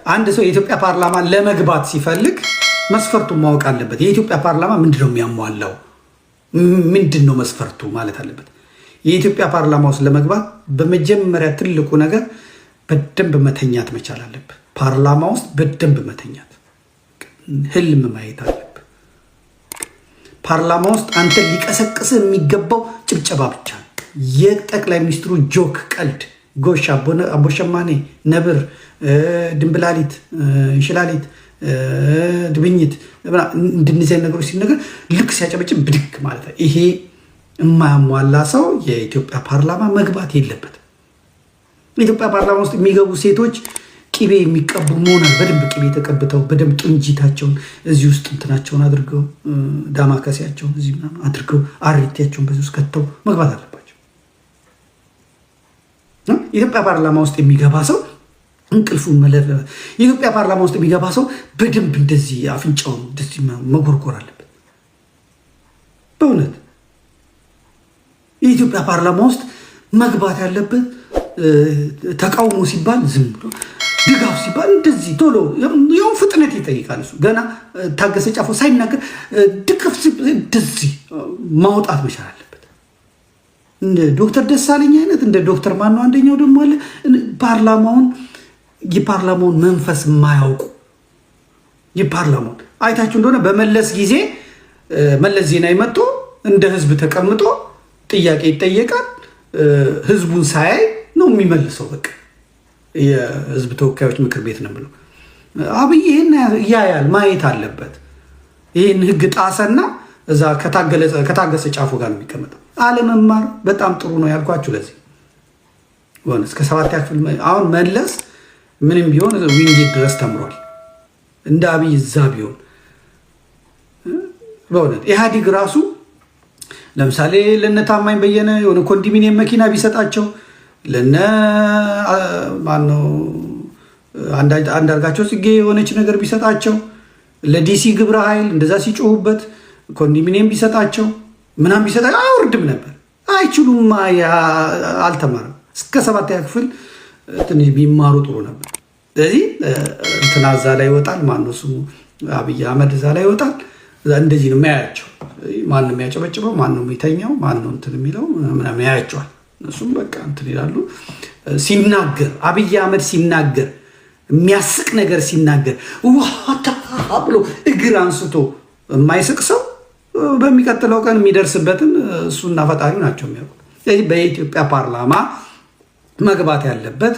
አንድ ሰው የኢትዮጵያ ፓርላማ ለመግባት ሲፈልግ መስፈርቱን ማወቅ አለበት። የኢትዮጵያ ፓርላማ ምንድነው የሚያሟላው? ምንድነው መስፈርቱ ማለት አለበት። የኢትዮጵያ ፓርላማ ውስጥ ለመግባት በመጀመሪያ ትልቁ ነገር በደንብ መተኛት መቻል አለበት። ፓርላማ ውስጥ በደንብ መተኛት፣ ህልም ማየት አለበት። ፓርላማ ውስጥ አንተ ሊቀሰቅስ የሚገባው ጭብጨባ ብቻ ነው። የጠቅላይ ሚኒስትሩ ጆክ፣ ቀልድ፣ ጎሽ፣ አቦሸማኔ፣ ነብር፣ ድንብላሊት፣ እንሽላሊት፣ ድብኝት እንደነዚህ ነገሮች ሲነገር ልክ ሲያጨበጭብ ብድግ ማለት ነው። ይሄ የማያሟላ ሰው የኢትዮጵያ ፓርላማ መግባት የለበትም። የኢትዮጵያ ፓርላማ ውስጥ የሚገቡ ሴቶች ቅቤ የሚቀቡ መሆናል። በደንብ ቅቤ ተቀብተው በደንብ ጡንጂታቸውን እዚህ ውስጥ እንትናቸውን አድርገው ዳማከሲያቸውን እዚህ ምናምን አድርገው አሪቲያቸውን በዚህ ውስጥ ከተው መግባት አለባቸው። የኢትዮጵያ ፓርላማ ውስጥ የሚገባ ሰው እንቅልፉን መለለ። የኢትዮጵያ ፓርላማ ውስጥ የሚገባ ሰው በደንብ እንደዚህ አፍንጫውን እንደዚህ መጎርጎር አለበት። በእውነት የኢትዮጵያ ፓርላማ ውስጥ መግባት ያለበት ተቃውሞ ሲባል ዝም ብሎ፣ ድጋፍ ሲባል እንደዚህ ቶሎ ያው ፍጥነት ይጠይቃል። እሱ ገና ታገሰ ጫፎ ሳይናገር ድጋፍ እንደዚህ ማውጣት መቻል አለበት። እንደ ዶክተር ደሳለኝ አይነት እንደ ዶክተር ማነው አንደኛው ደግሞ አለ የፓርላማውን መንፈስ የማያውቁ የፓርላማውን አይታችሁ እንደሆነ በመለስ ጊዜ መለስ ዜናዊ መጥቶ እንደ ህዝብ ተቀምጦ ጥያቄ ይጠየቃል። ህዝቡን ሳያይ ነው የሚመልሰው። በቃ የህዝብ ተወካዮች ምክር ቤት ነው ብሎ አብይ ይሄን ያያል፣ ማየት አለበት። ይሄን ህግ ጣሰና እዛ ከታገሰ ጫፉ ጋር ነው የሚቀመጠው። አለመማር በጣም ጥሩ ነው ያልኳችሁ ለዚህ ወንስ እስከ 7 ክፍል አሁን መለስ ምንም ቢሆን ዊንጌት ድረስ ተምሯል። እንደ አብይ እዛ ቢሆን በእውነት ኢህአዲግ ራሱ ለምሳሌ ለነ ታማኝ በየነ የሆነ ኮንዶሚኒየም መኪና ቢሰጣቸው፣ ለነ ማነው አንዳርጋቸው ጽጌ የሆነች ነገር ቢሰጣቸው፣ ለዲሲ ግብረ ኃይል እንደዛ ሲጮሁበት ኮንዶሚኒየም ቢሰጣቸው ምናምን ቢሰጣቸው አይወርድም ነበር። አይችሉም፣ አልተማረም። እስከ 7ኛ ክፍል ትንሽ ቢማሩ ጥሩ ነበር። ስለዚህ እንትና እዛ ላይ ይወጣል፣ ማነው ስሙ አብይ አህመድ እዛ ላይ ይወጣል። እንደዚህ ነው የሚያያቸው። ማን ነው የሚያጨበጭበው፣ ማን ነው የሚተኛው፣ ማን ነው እንትን የሚለው ምናምን ያያቸዋል። እነሱም በቃ እንትን ይላሉ። ሲናገር አብይ አህመድ ሲናገር የሚያስቅ ነገር ሲናገር ዋታ ብሎ እግር አንስቶ የማይስቅ ሰው በሚቀጥለው ቀን የሚደርስበትን እሱና ፈጣሪው ናቸው የሚያውቁት። ስለዚህ በኢትዮጵያ ፓርላማ መግባት ያለበት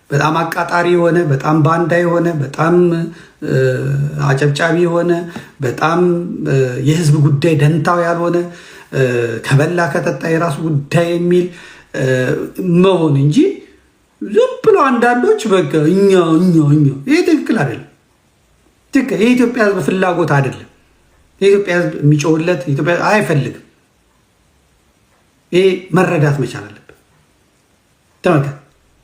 በጣም አቃጣሪ የሆነ በጣም ባንዳ የሆነ በጣም አጨብጫቢ የሆነ በጣም የህዝብ ጉዳይ ደንታው ያልሆነ ከበላ ከጠጣ የራሱ ጉዳይ የሚል መሆን እንጂ ዝም ብሎ አንዳንዶች በቃ እኛ ይሄ ትክክል አይደለም። የኢትዮጵያ ህዝብ ፍላጎት አይደለም። የኢትዮጵያ ህዝብ የሚጮህለት ኢትዮጵያ አይፈልግም። ይሄ መረዳት መቻል አለበት። ተመልከት፣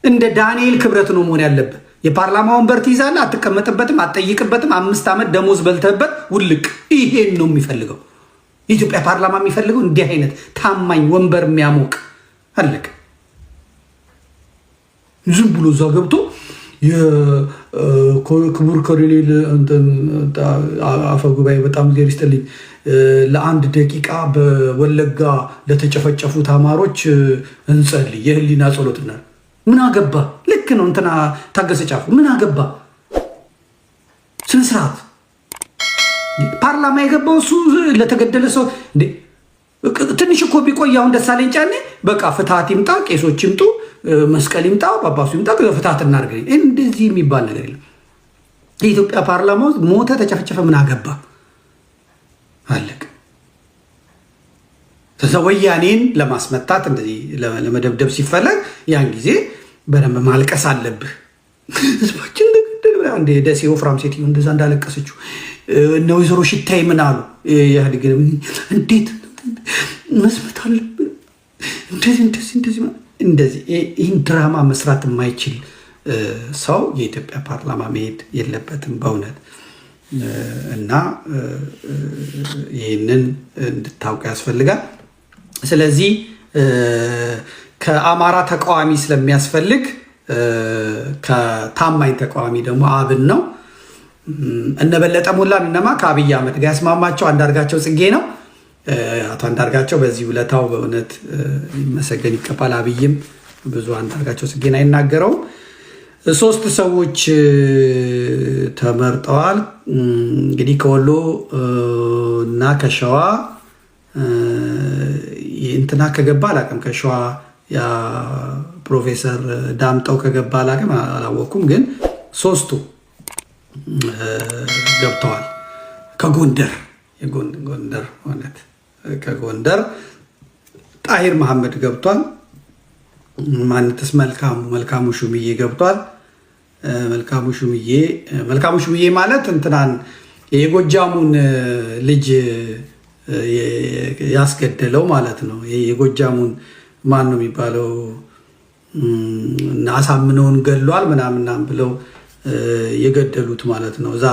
እንደ ዳንኤል ክብረት ነው መሆን ያለበት። የፓርላማ ወንበር ትይዛለህ፣ አትቀመጥበትም፣ አትጠይቅበትም። 5 ዓመት ደሞዝ በልተህበት ውልቅ። ይሄን ነው የሚፈልገው የኢትዮጵያ ፓርላማ። የሚፈልገው እንዲህ አይነት ታማኝ ወንበር የሚያሞቅ አለቅ። ዝም ብሎ እዛ ገብቶ የክቡር ኮሎኔል አፈ ጉባኤ በጣም ጊዜ ይስጥልኝ፣ ለ1 ደቂቃ በወለጋ ለተጨፈጨፉት አማሮች እንጸልይ፣ የህሊና ጸሎትና ምን አገባ? ልክ ነው እንትና ታገሰ ጫፉ ምን አገባ? ስንስራት ፓርላማ የገባው እሱ ለተገደለ ሰው እንዴ ትንሽ እኮ ቢቆይ አሁን ደሳለኝ ጫኔ በቃ ፍትሃት ይምጣ፣ ቄሶች ይምጡ፣ መስቀል ይምጣ፣ ጳጳሱ ይምጣ፣ ፍትሃት እናድርግ። እንደዚህ የሚባል ነገር የለም። የኢትዮጵያ ፓርላማ ውስጥ ሞተ፣ ተጨፈጨፈ፣ ምን አገባ? አለቅ። ከዛ ወያኔን ለማስመታት እንደዚህ ለመደብደብ ሲፈለግ ያን ጊዜ በደንብ ማልቀስ አለብህ። ህዝባችን እንደ ደሴ ወፍራም ሴትዮ እንደዛ እንዳለቀሰችው እነ ወይዘሮ ሽታይ ምን አሉ? ኢህአዴግ እንዴት መስመት አለብን እንደዚህ ይህን ድራማ መስራት የማይችል ሰው የኢትዮጵያ ፓርላማ መሄድ የለበትም በእውነት። እና ይህንን እንድታውቅ ያስፈልጋል። ስለዚህ ከአማራ ተቃዋሚ ስለሚያስፈልግ ከታማኝ ተቃዋሚ ደግሞ አብን ነው። እነበለጠ ሞላን እነማ ከአብይ አህመድ ጋር ያስማማቸው አንዳርጋቸው ጽጌ ነው። አቶ አንዳርጋቸው በዚህ ውለታው በእውነት መሰገን ይገባል። አብይም ብዙ አንዳርጋቸው ጽጌን አይናገረውም። 3 ሰዎች ተመርጠዋል። እንግዲህ ከወሎ እና ከሸዋ እንትና ከገባ አላውቅም። ከሸዋ ያ ፕሮፌሰር ዳምጠው ከገባ አላውቅም፣ አላወኩም። ግን 3ቱ ገብተዋል። ከጎንደር የጎንደር እውነት ከጎንደር ጣሂር መሐመድ ገብቷል። ማንተስ መልካሙ ሹምዬ ገብቷል። መልካሙ ሹምዬ ማለት እንትናን የጎጃሙን ልጅ ያስገደለው ማለት ነው። የጎጃሙን ማን ነው የሚባለው? አሳምነውን ገሏል ምናምናም ብለው የገደሉት ማለት ነው። እዛ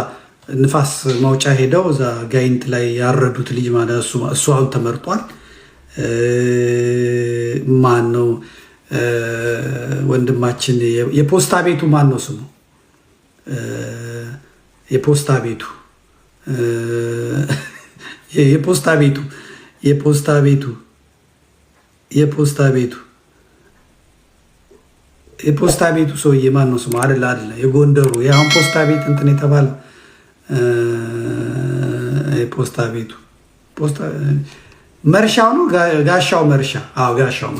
ንፋስ ማውጫ ሄደው እዛ ጋይንት ላይ ያረዱት ልጅ ማለት እሱ አሁን ተመርጧል። ማን ነው ወንድማችን? የፖስታ ቤቱ ማን ነው ስሙ? የፖስታ ቤቱ ሰውዬ ማን ነው ስሙ? አይደለ የጎንደሩ የአሁን ፖስታ ቤት እንትን የተባለ የፖስታ ቤቱ መርሻው ነው። ጋሻው መርሻ። አዎ ጋሻው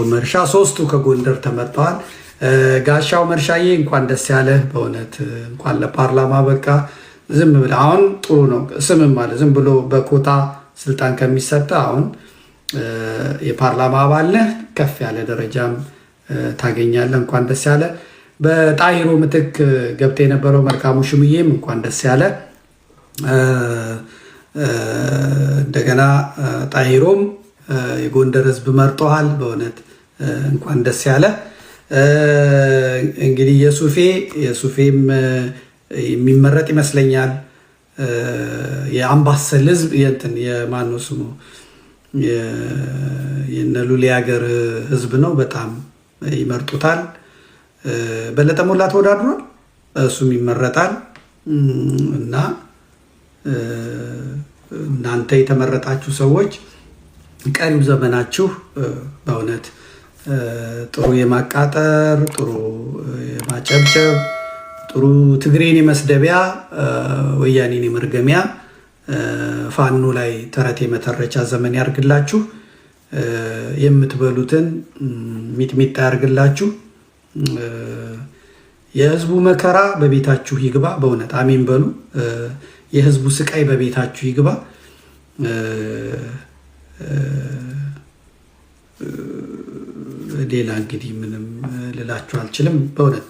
መርሻ 3ቱ ከጎንደር ተመርጠዋል። ጋሻው መርሻዬ እንኳን ደስ ያለህ በእውነት እንኳን ለፓርላማ በቃ። ዝም ብለህ አሁን ጥሩ ነው ስምም ማለት ዝም ብሎ በኮታ ስልጣን ከሚሰጥ አሁን የፓርላማ አባል ነህ፣ ከፍ ያለ ደረጃም ታገኛለህ። እንኳን ደስ ያለ። በጣሂሩ ምትክ ገብተህ የነበረው መልካሙ ሹምዬም እንኳን ደስ ያለ። እንደገና ጣሂሮም የጎንደር ህዝብ መርጦሃል፣ በእውነት እንኳን ደስ ያለ። እንግዲህ የሱፌም የሚመረጥ ይመስለኛል። የአምባሰል ህዝብ የእንትን የማነው ስሙ የነሉሊ ሀገር ህዝብ ነው፣ በጣም ይመርጡታል። በለጠ ሞላ ተወዳድሯል፣ እሱም ይመረጣል። እና እናንተ የተመረጣችሁ ሰዎች ቀሪው ዘመናችሁ በእውነት ጥሩ የማቃጠር ጥሩ የማጨብጨብ ጥሩ ትግሬን የመስደቢያ ወያኔን የመርገሚያ ፋኖ ላይ ተረት የመተረቻ ዘመን ያርግላችሁ። የምትበሉትን ሚጥሚጣ ያርግላችሁ። የህዝቡ መከራ በቤታችሁ ይግባ። በእውነት አሜን በሉ። የህዝቡ ስቃይ በቤታችሁ ይግባ። ሌላ እንግዲህ ምንም ልላችሁ አልችልም። በእውነት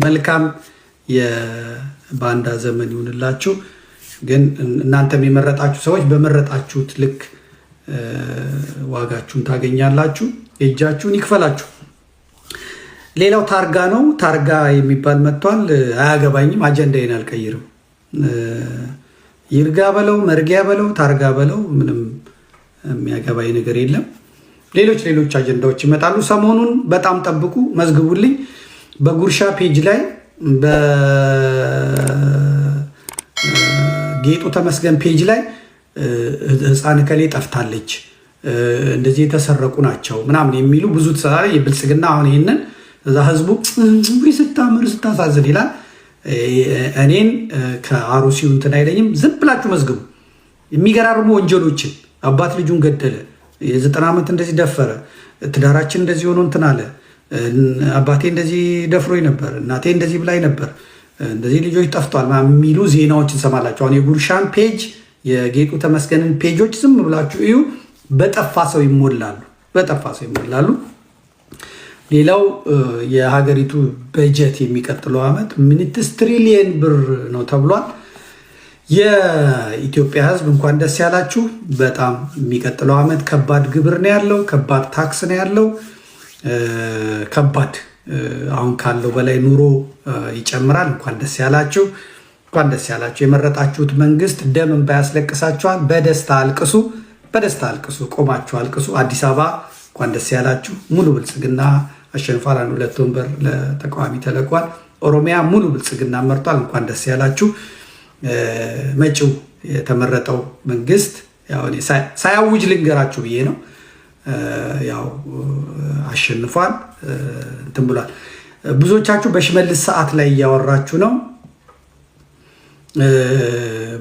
መልካም የባንዳ ዘመን ይሁንላችሁ። ግን እናንተም የመረጣችሁ ሰዎች በመረጣችሁት ልክ ዋጋችሁን ታገኛላችሁ። የእጃችሁን ይክፈላችሁ። ሌላው ታርጋ ነው። ታርጋ የሚባል መጥቷል። አያገባኝም። አጀንዳዬን አልቀይርም። ይርጋ በለው መርጊያ በለው ታርጋ በለው ምንም የሚያገባኝ ነገር የለም። ሌሎች አጀንዳዎች ይመጣሉ። ሰሞኑን በጣም ጠብቁ፣ መዝግቡልኝ። በጉርሻ ፔጅ ላይ በጌጡ ተመስገን ፔጅ ላይ ህፃን ከሌ ጠፍታለች፣ እንደዚህ የተሰረቁ ናቸው ምናምን የሚሉ ብዙ ተሰራ የብልጽግና አሁን ይህንን እዛ ህዝቡ ስታምር ስታሳዝን ይላል። እኔን ከአሩሲው እንትን አይለኝም። ዝም ብላችሁ መዝግቡ። የሚገራርሙ ወንጀሎችን አባት ልጁን ገደለ፣ የ90 ዓመት እንደዚህ ደፈረ፣ ትዳራችን እንደዚህ ሆኖ እንትን አለ፣ አባቴ እንደዚህ ደፍሮኝ ነበር፣ እናቴ እንደዚህ ብላኝ ነበር፣ እንደዚህ ልጆች ጠፍቷል የሚሉ ዜናዎች እንሰማላችሁ። አሁን የጉርሻን ፔጅ የጌጡ ተመስገንን ፔጆች ዝም ብላችሁ እዩ። በጠፋ ሰው ይሞላሉ። ሌላው የሀገሪቱ በጀት የሚቀጥለው ዓመት ምንትስ ትሪሊየን ብር ነው ተብሏል። የኢትዮጵያ ህዝብ እንኳን ደስ ያላችሁ። በጣም የሚቀጥለው ዓመት ከባድ ግብር ነው ያለው፣ ከባድ ታክስ ነው ያለው። ከባድ አሁን ካለው በላይ ኑሮ ይጨምራል። እንኳን ደስ ያላችሁ። የመረጣችሁት መንግስት ደም እንባ ያስለቅሳችኋል። በደስታ አልቅሱ፣ ቆማችሁ አልቅሱ። አዲስ አበባ እንኳን ደስ ያላችሁ። ሙሉ ብልጽግና አሸንፏል። 2 ወንበር ለተቃዋሚ ተለቋል። ኦሮሚያ ሙሉ ብልጽግና መርጧል። እንኳን ደስ ያላችሁ። መጪው የተመረጠው መንግስት ያው ሳያውጅ ልንገራችሁ ብዬ ነው። ያው አሸንፏል እንትን ብሏል። ብዙዎቻችሁ በሽመልስ ሰዓት ላይ እያወራችሁ ነው።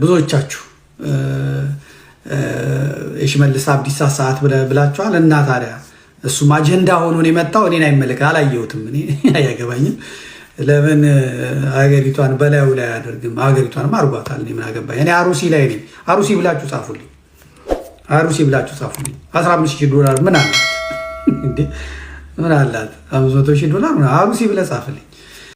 ብዙዎቻችሁ የሽመልስ አብዲሳ ሰዓት ብላችኋል። እና ታዲያ እሱም አጀንዳ ሆኖ ነው የመጣው። እኔን አይመለከት አላየሁትም። እኔ አያገባኝም። ለምን ሀገሪቷን በላዩ ላይ አያደርግም? ሀገሪቷንም አርጓታል። እኔ ምን አገባኝ? እኔ አሩሲ ላይ ነኝ። አሩሲ ብላችሁ ጻፉልኝ። አሩሲ ብላችሁ ጻፉልኝ። $15,000 ምን አላት እንዴ? ምን አላት? $500,000 አሩሲ ብለህ ጻፍልኝ።